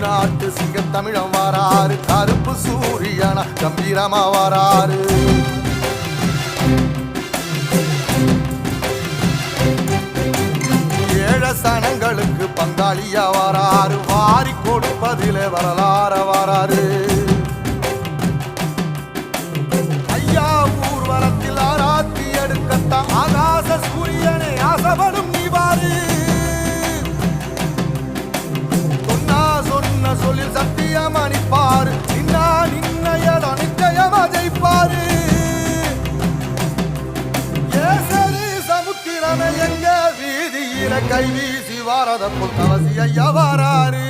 நாட்டு சிங்க தமிழம் வாராரு, கருப்பு சூரியனா கம்பீரமா வாராரு. ஏழ சனங்களுக்கு பங்காளியா வாராரு, வாரி கொடுப்பதிலே வரலாற வாராரு. ஐயா ஊர்வலத்தில் ஆராத்தி எடுக்கத்தான் ஆகாச சூரியனே ஆசைப்படும் நீ வாரு. சொன்ன சொல்லில் சத்தியம் அணிப்பாரு, நின்ன இடம் நிச்சயமா ஜெயிப்பாரு. ஏசரி சமுத்திரமே எங்க வீதியில கை வீசி வாரத புத்தவசி ஐயா வாராரு.